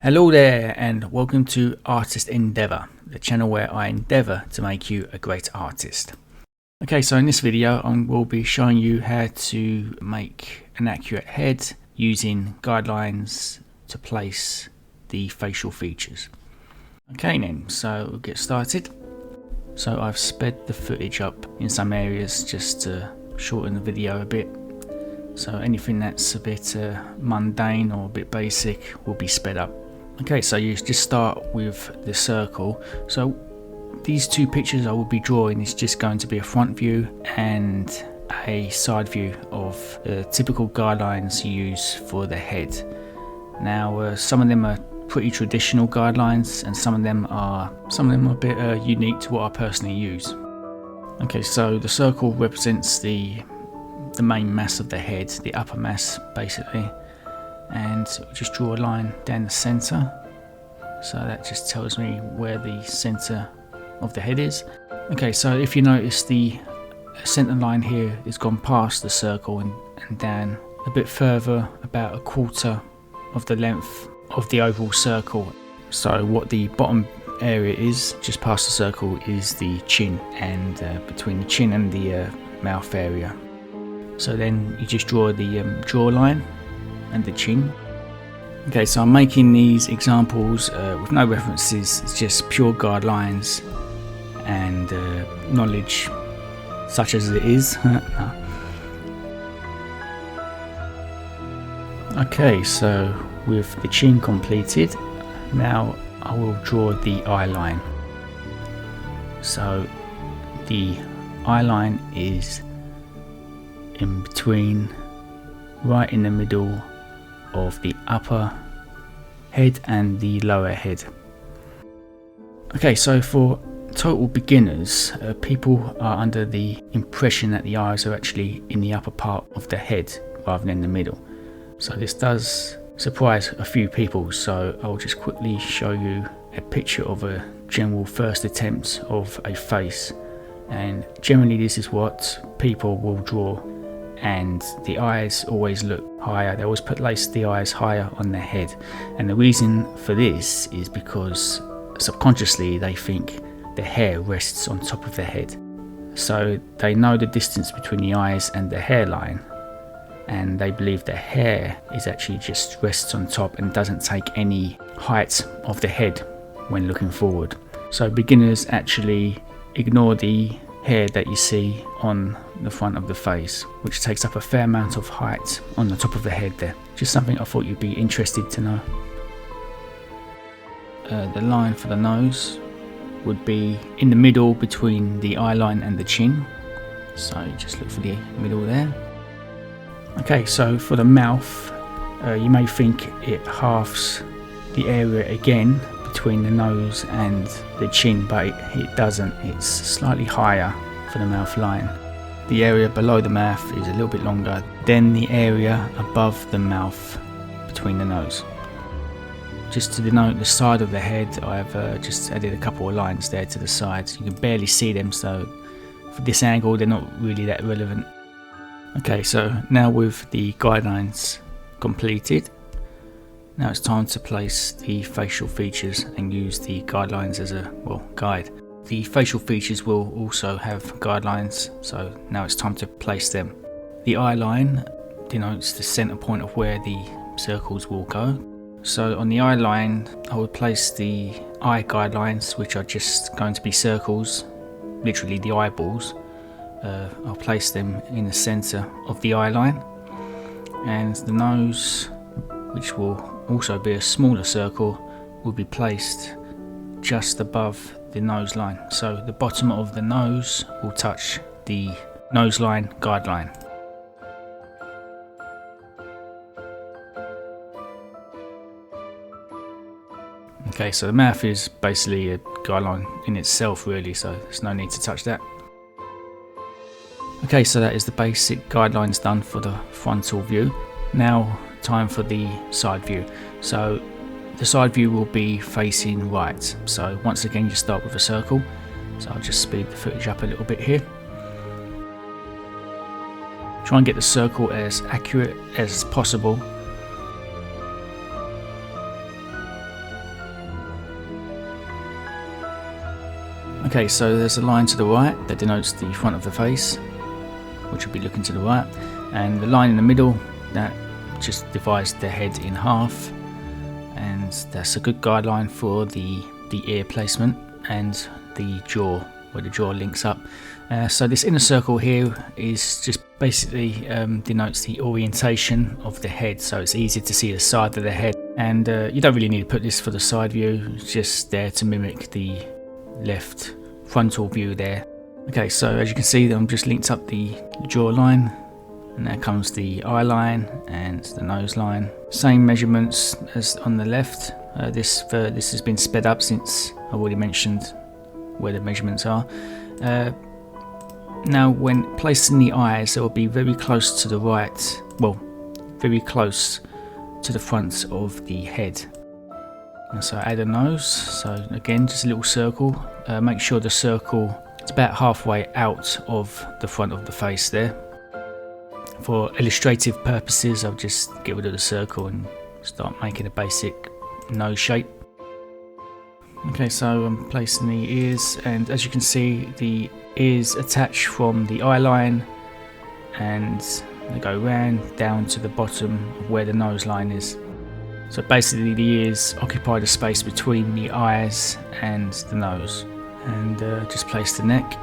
Hello there and welcome to Artist Endeavour, the channel where I endeavour to make you a great artist. Okay, so in this video I will be showing you how to make an accurate head using guidelines to place the facial features. Okay then, so we'll get started. So I've sped the footage up in some areas just to shorten the video a bit. So anything that's a bit mundane or a bit basic will be sped up. Okay, so you just start with the circle. So these two pictures I will be drawing is just going to be a front view and a side view of the typical guidelines you use for the head. Now some of them are pretty traditional guidelines and some of them are a bit unique to what I personally use. Okay, so the circle represents the main mass of the head, the upper mass basically. And just draw a line down the center, so that just tells me where the center of the head is. Okay, so if you notice, the center line here has gone past the circle and down a bit further, about a quarter of the length of the overall circle. So what the bottom area is, just past the circle, is the chin, and between the chin and the mouth area. So then you just draw the jawline and the chin. Okay, so I'm making these examples with no references. It's just pure guidelines and knowledge such as it is. No. Okay, so with the chin completed, now I will draw the eye line. So the eye line is in between, right in the middle of the upper head and the lower head. Okay, so for total beginners, people are under the impression that the eyes are actually in the upper part of the head rather than the middle. So this does surprise a few people, so I'll just quickly show you a picture of a general first attempt of a face, and generally this is what people will draw. And the eyes always look higher. They always place the eyes higher on the head, and the reason for this is because subconsciously they think the hair rests on top of the head. So they know the distance between the eyes and the hairline, and they believe the hair is actually just rests on top and doesn't take any height of the head when looking forward. So beginners actually ignore the hair that you see on the front of the face, which takes up a fair amount of height on the top of the head there. Just something I thought you'd be interested to know. The line for the nose would be in the middle between the eye line and the chin, so just look for the middle there. Okay, so for the mouth, you may think it halves the area again between the nose and the chin, but it doesn't. It's slightly higher for the mouth line. The area below the mouth is a little bit longer than the area above the mouth between the nose. Just to denote the side of the head, I've just added a couple of lines there to the sides. You can barely see them, so for this angle they're not really that relevant. Okay, so now with the guidelines completed, now it's time to place the facial features and use the guidelines as a, guide. The facial features will also have guidelines, so now it's time to place them. The eye line denotes the center point of where the circles will go. So on the eye line, I would place the eye guidelines, which are just going to be circles, literally the eyeballs. I'll place them in the center of the eye line, and the nose, which will also be a smaller circle, will be placed just above the nose line. So the bottom of the nose will touch the nose line guideline. Okay, so the mouth is basically a guideline in itself really, so there's no need to touch that. Okay, so that is the basic guidelines done for the frontal view. Now time for the side view. So the side view will be facing right. So once again you start with a circle. So I'll just speed the footage up a little bit here. Try and get the circle as accurate as possible. Okay, so there's a line to the right that denotes the front of the face, which will be looking to the right, and the line in the middle that just divides the head in half, and that's a good guideline for the ear placement and the jaw, where the jaw links up. So this inner circle here is just basically denotes the orientation of the head, so it's easy to see the side of the head, and you don't really need to put this for the side view, it's just there to mimic the left frontal view there. Okay, so as you can see, I'm just linked up the jawline, and there comes the eye line and the nose line. Same measurements as on the left. This has been sped up since I've already mentioned where the measurements are. Now when placing the eyes, they will be very close to the right, well, very close to the front of the head. And so add a nose, so again just a little circle. Make sure the circle is about halfway out of the front of the face there. For illustrative purposes, I'll just get rid of the circle and start making a basic nose shape. Okay, so I'm placing the ears, and as you can see, the ears attach from the eye line and they go round down to the bottom of where the nose line is. So basically the ears occupy the space between the eyes and the nose. And just place the neck.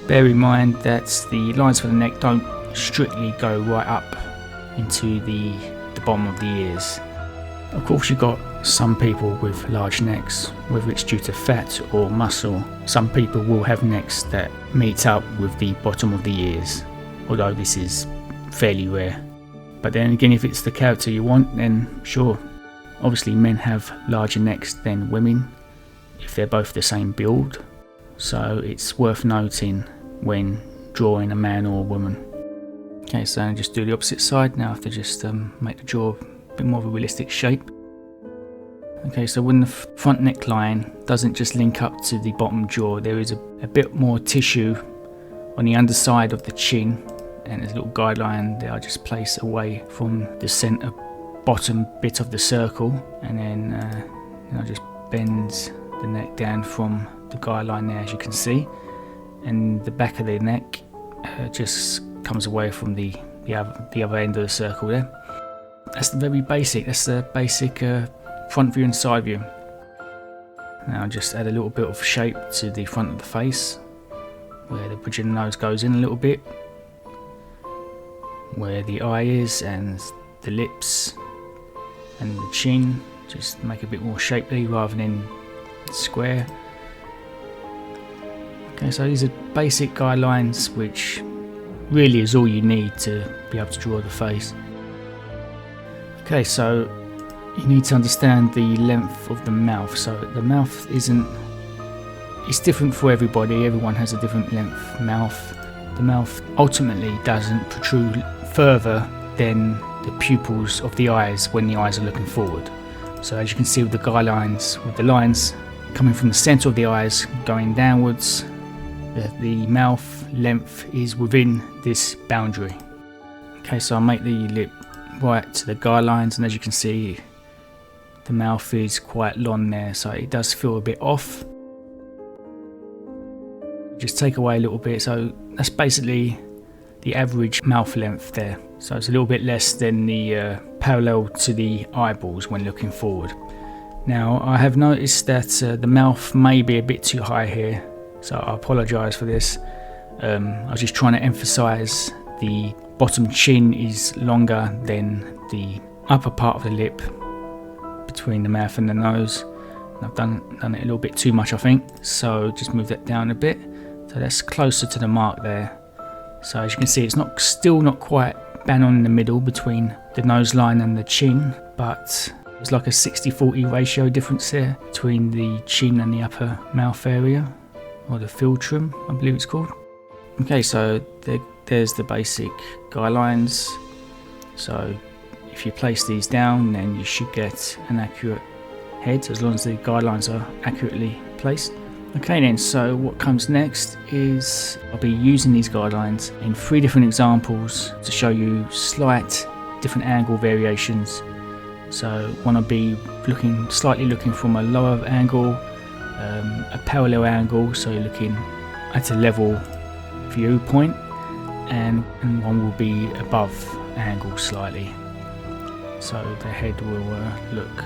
Bear in mind that the lines for the neck don't strictly go right up into the bottom of the ears. Of course, you've got some people with large necks, whether it's due to fat or muscle. Some people will have necks that meet up with the bottom of the ears, although this is fairly rare. But then again, if it's the character you want, then sure. Obviously men have larger necks than women if they're both the same build, so it's worth noting when drawing a man or a woman. Okay, so just do the opposite side. Now I have to just make the jaw a bit more of a realistic shape. Okay, so when the front neckline doesn't just link up to the bottom jaw, there is a bit more tissue on the underside of the chin, and there's a little guideline that I just place away from the center bottom bit of the circle, and then I just bend the neck down from the guideline there, as you can see, and the back of the neck just comes away from the other end of the circle there. That's the very basic. That's the basic front view and side view. Now just add a little bit of shape to the front of the face, where the bridge of the nose goes in a little bit, where the eye is, and the lips and the chin. Just make it a bit more shapely rather than square. Okay, so these are basic guidelines, which really is all you need to be able to draw the face. Okay, so you need to understand the length of the mouth. So the mouth it's different for everybody. Everyone has a different length mouth. The mouth ultimately doesn't protrude further than the pupils of the eyes when the eyes are looking forward. So as you can see with the guidelines, with the lines coming from the center of the eyes going downwards, the mouth length is within this boundary. Okay, so I'll make the lip right to the guidelines, and as you can see, the mouth is quite long there, so it does feel a bit off. Just take away a little bit, so that's basically the average mouth length there. So it's a little bit less than the parallel to the eyeballs when looking forward. Now I have noticed that the mouth may be a bit too high here, so I apologise for this. I was just trying to emphasise the bottom chin is longer than the upper part of the lip between the mouth and the nose. And I've done it a little bit too much, I think, so just move that down a bit. So that's closer to the mark there. So as you can see, it's still not quite bang on in the middle between the nose line and the chin, but there's like a 60-40 ratio difference there between the chin and the upper mouth area, or the philtrum, I believe it's called. Okay, so there's the basic guidelines. So if you place these down, then you should get an accurate head, as long as the guidelines are accurately placed. Okay then, so what comes next is I'll be using these guidelines in 3 different examples to show you slight different angle variations. So one will be slightly looking from a lower angle, a parallel angle, so you're looking at a level viewpoint, and one will be above angle slightly, so the head will look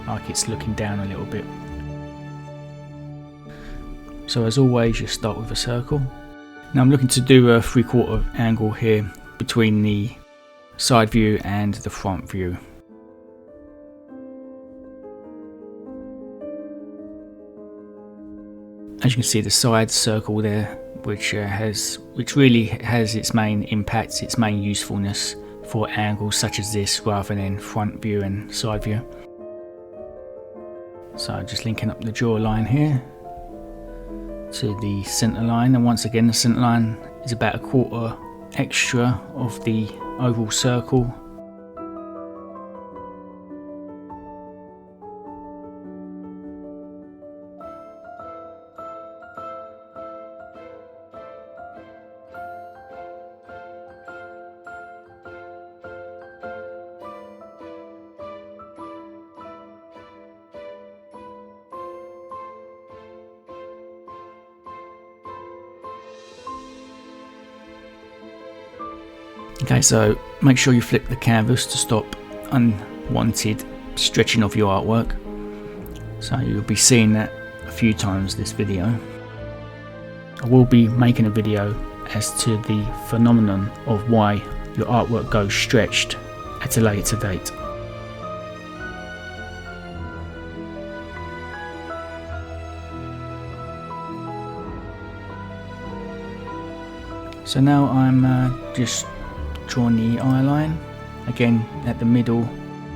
like it's looking down a little bit. So as always, you start with a circle. Now I'm looking to do a 3/4 angle here between the side view and the front view. As you can see, the side circle there, which really has its main impact, its main usefulness for angles such as this, rather than front view and side view. So just linking up the jawline here to the center line, and once again the center line is about 1/4 extra of the oval circle. Okay, so make sure you flip the canvas to stop unwanted stretching of your artwork. So you'll be seeing that a few times this video. I will be making a video as to the phenomenon of why your artwork goes stretched at a later date. So now I'm just drawing the eye line again at the middle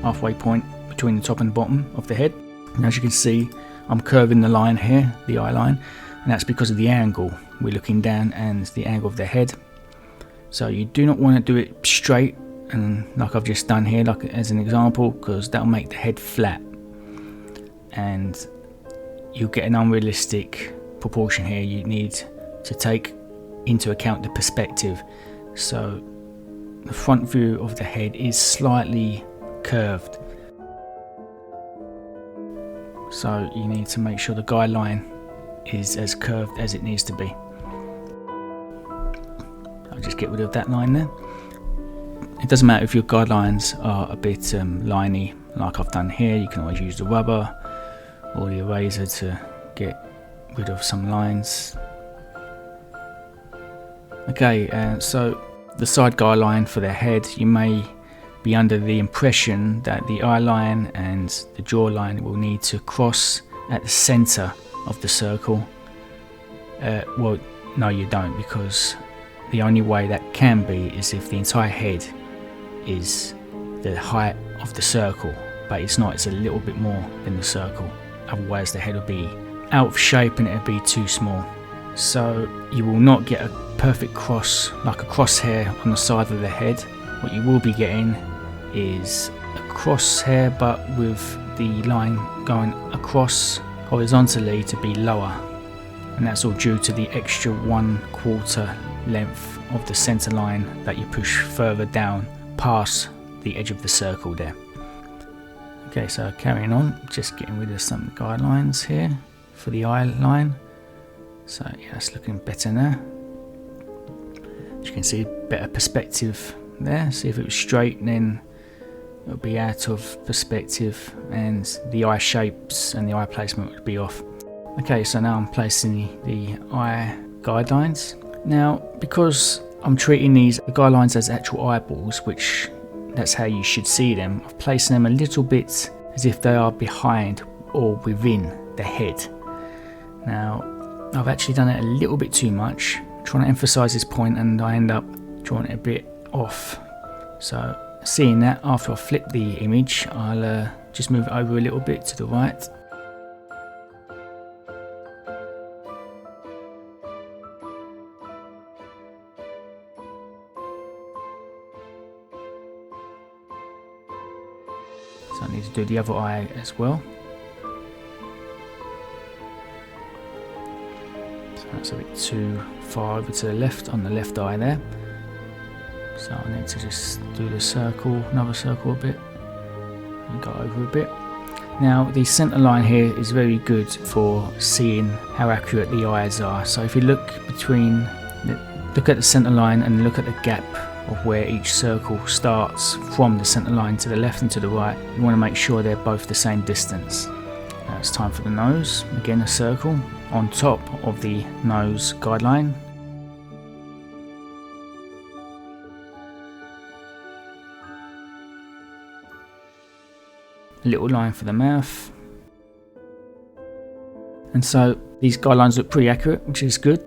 halfway point between the top and the bottom of the head, and as you can see I'm curving the line here, the eye line, and that's because of the angle we're looking down and the angle of the head. So you do not want to do it straight and like I've just done here, like as an example, because that'll make the head flat and you'll get an unrealistic proportion here. You need to take into account the perspective. So the front view of the head is slightly curved, so you need to make sure the guideline is as curved as it needs to be. I'll just get rid of that line there. It doesn't matter if your guidelines are a bit liney like I've done here. You can always use the rubber or the eraser to get rid of some lines. Okay, so the side guideline for the head, you may be under the impression that the eye line and the jawline will need to cross at the center of the circle. Well, no you don't, because the only way that can be is if the entire head is the height of the circle, but it's not, it's a little bit more than the circle. Otherwise the head will be out of shape and it will be too small. So you will not get a perfect cross, like a crosshair on the side of the head. What you will be getting is a crosshair, but with the line going across horizontally to be lower, and that's all due to the extra 1/4 length of the center line that you push further down past the edge of the circle there. Okay, so carrying on, just getting rid of some guidelines here for the eye line. So yeah, it's looking better now. As you can see, better perspective there. See, if it was straight, then it would be out of perspective and the eye shapes and the eye placement would be off. Okay, so now I'm placing the eye guidelines. Now, because I'm treating these guidelines as actual eyeballs, which that's how you should see them, I've placed them a little bit as if they are behind or within the head. Now, I've actually done it a little bit too much, trying to emphasize this point, and I end up drawing it a bit off. So seeing that, after I flip the image, I'll just move it over a little bit to the right. So I need to do the other eye as well. That's a bit too far over to the left on the left eye there. So I need to just do the circle, another circle a bit, and go over a bit. Now the centre line here is very good for seeing how accurate the eyes are. So if you look at the centre line and look at the gap of where each circle starts from the centre line to the left and to the right, you want to make sure they're both the same distance. Now it's time for the nose. Again, a circle on top of the nose guideline. A little line for the mouth. And so these guidelines look pretty accurate, which is good.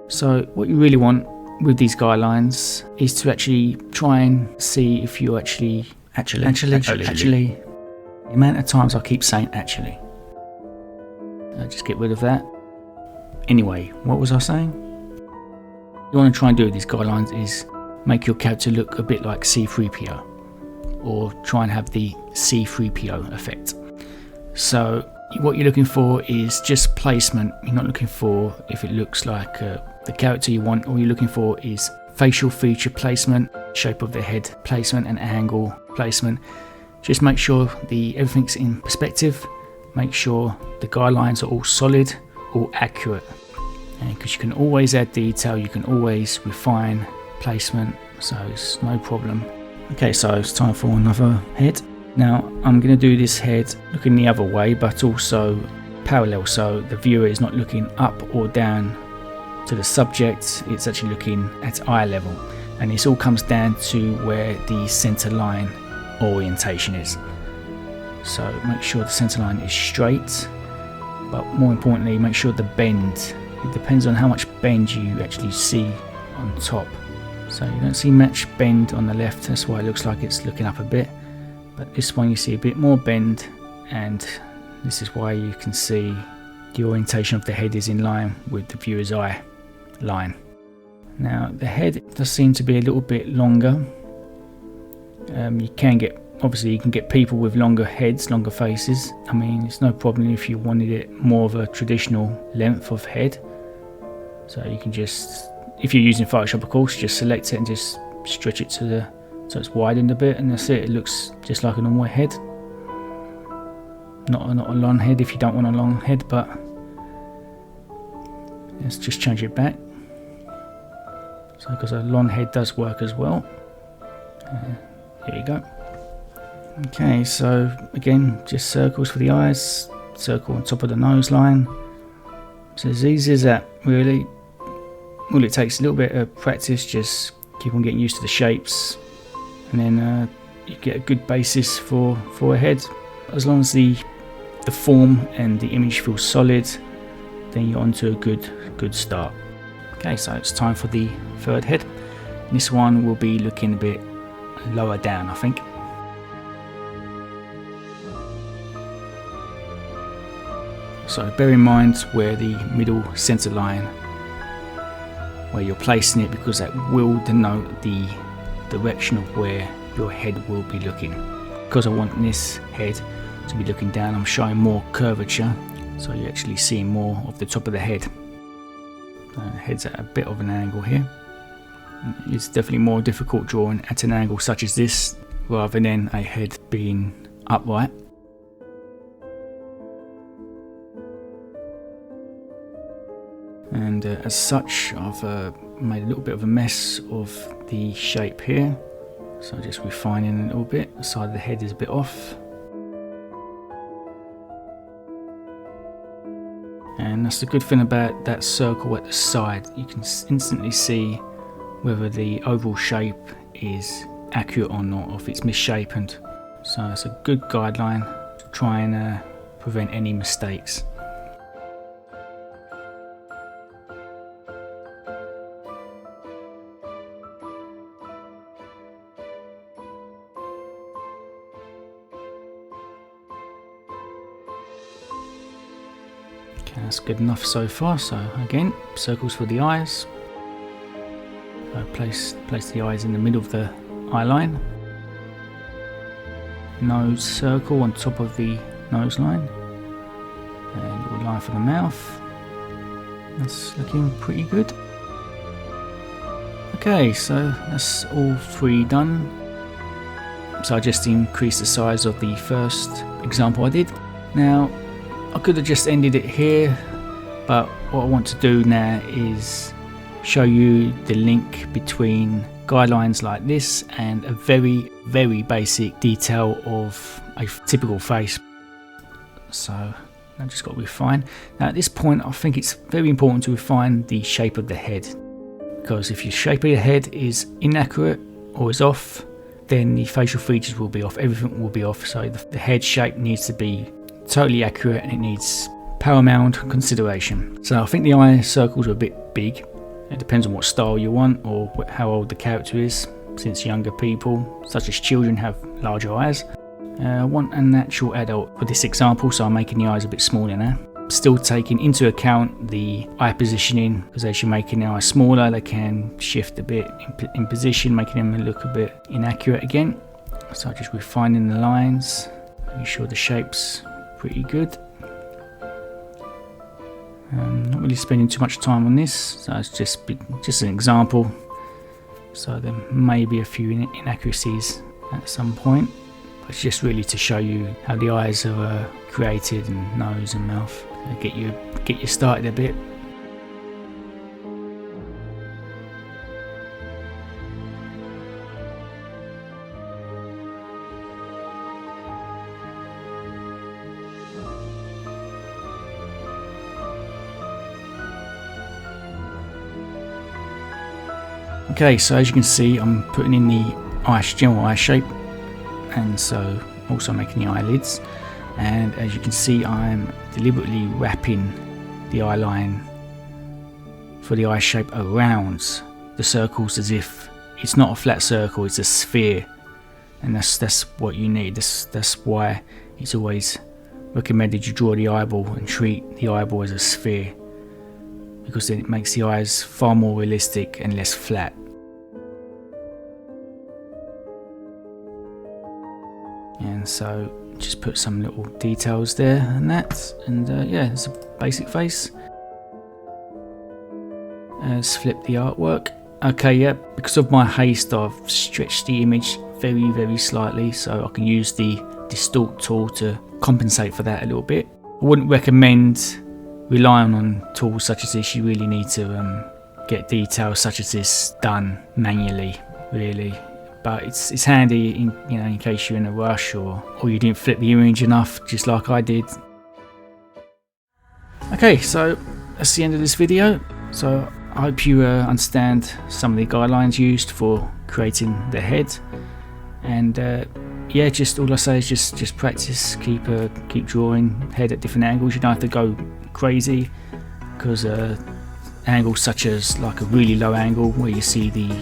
So what you really want with these guidelines is to actually try and see if you actually, the amount of times I keep saying actually. Just get rid of that. Anyway, what was I saying? What you want to try and do with these guidelines is make your character look a bit like C3PO, or try and have the C3PO effect. So what you're looking for is just placement. You're not looking for if it looks like the character you want. All you're looking for is facial feature placement, shape of the head placement, and angle placement. Just make sure everything's in perspective. Make sure the guidelines are all solid, all accurate. Because you can always add detail, you can always refine placement, so it's no problem. Okay, so it's time for another head. Now I'm going to do this head looking the other way, but also parallel, so the viewer is not looking up or down to the subject, it's actually looking at eye level, and this all comes down to where the center line orientation is. So make sure the center line is straight, but more importantly make sure the bend, it depends on how much bend you actually see on top. So you don't see much bend on the left, that's why it looks like it's looking up a bit, but this one you see a bit more bend, and this is why you can see the orientation of the head is in line with the viewer's eye line. Now the head does seem to be a little bit longer. You can get people with longer heads, longer faces. I mean, it's no problem if you wanted it more of a traditional length of head. So you can just, if you're using Photoshop of course, just select it and just stretch it so it's widened a bit, and that's it. It looks just like a normal head. Not a long head if you don't want a long head, but let's just change it back. So because a long head does work as well. Here you go. Okay, so again, just circles for the eyes, circle on top of the nose line. So as easy as that, really. All it takes a little bit of practice, just keep on getting used to the shapes, and then you get a good basis for a head. As long as the form and the image feels solid, then you're onto a good start. Okay, so it's time for the third head. This one will be looking a bit lower down, I think. So bear in mind where the middle center line, where you're placing it, because that will denote the direction of where your head will be looking. Because I want this head to be looking down, I'm showing more curvature, so you're actually seeing more of the top of the head. The head's at a bit of an angle here. It's definitely more difficult drawing at an angle such as this, rather than a head being upright. And as such, I've made a little bit of a mess of the shape here, so just refining a little bit. The side of the head is a bit off, and that's the good thing about that circle at the side. You can instantly see whether the overall shape is accurate or not, or if it's misshapen. So it's a good guideline to try and prevent any mistakes. Okay, that's good enough so far. So again, circles for the eyes. Place the eyes in the middle of the eye line. Nose circle on top of the nose line. And a little line for the mouth. That's looking pretty good. Okay, so that's all three done. So I just increased the size of the first example I did. Now I could have just ended it here, but what I want to do now is show you the link between guidelines like this and a very basic detail of a typical face. So I've just got to refine. Now at this point I think it's very important to refine the shape of the head, because if your shape of your head is inaccurate or is off, then the facial features will be off, everything will be off. So the head shape needs to be totally accurate and it needs paramount consideration. So I think the eye circles are a bit big. It depends on what style you want or how old the character is, since younger people, such as children, have larger eyes. I want a natural adult for this example, so I'm making the eyes a bit smaller now. Still taking into account the eye positioning, because as you're making the eye smaller, they can shift a bit in position, making them look a bit inaccurate again. So just refining the lines, making sure the shape's pretty good. Not really spending too much time on this, so it's just an example. So there may be a few inaccuracies at some point, but it's just really to show you how the eyes are created, and nose and mouth, get you started a bit. Okay, so as you can see, I'm putting in the general eye shape, and so also making the eyelids. And as you can see, I'm deliberately wrapping the eye line for the eye shape around the circles, as if it's not a flat circle, it's a sphere. And that's what you need. That's why it's always recommended you draw the eyeball and treat the eyeball as a sphere, because then it makes the eyes far more realistic and less flat. And so just put some little details there and that, and yeah, it's a basic face. Let's flip the artwork. Okay, yeah, because of my haste I've stretched the image very slightly, so I can use the distort tool to compensate for that a little bit. I wouldn't recommend relying on tools such as this. You really need to get details such as this done manually, really. But it's handy in case you're in a rush or you didn't flip the image enough, just like I did. Okay, so that's the end of this video. So I hope you understand some of the guidelines used for creating the head. And yeah, just all I say is just practice, keep drawing head at different angles. You don't have to go crazy, because angles such as like a really low angle where you see the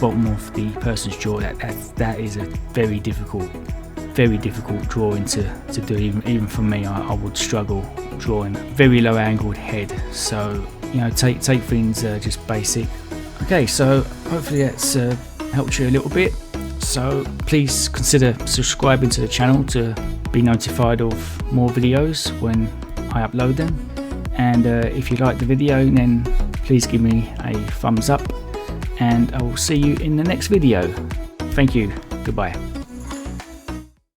bottom of the person's jaw, that is a very difficult drawing to do. Even for me, I would struggle drawing a very low angled head. So take things just basic. Okay, so hopefully that's helped you a little bit. So please consider subscribing to the channel to be notified of more videos when I upload them. And if you like the video, then please give me a thumbs up, and I will see you in the next video. Thank you. Goodbye.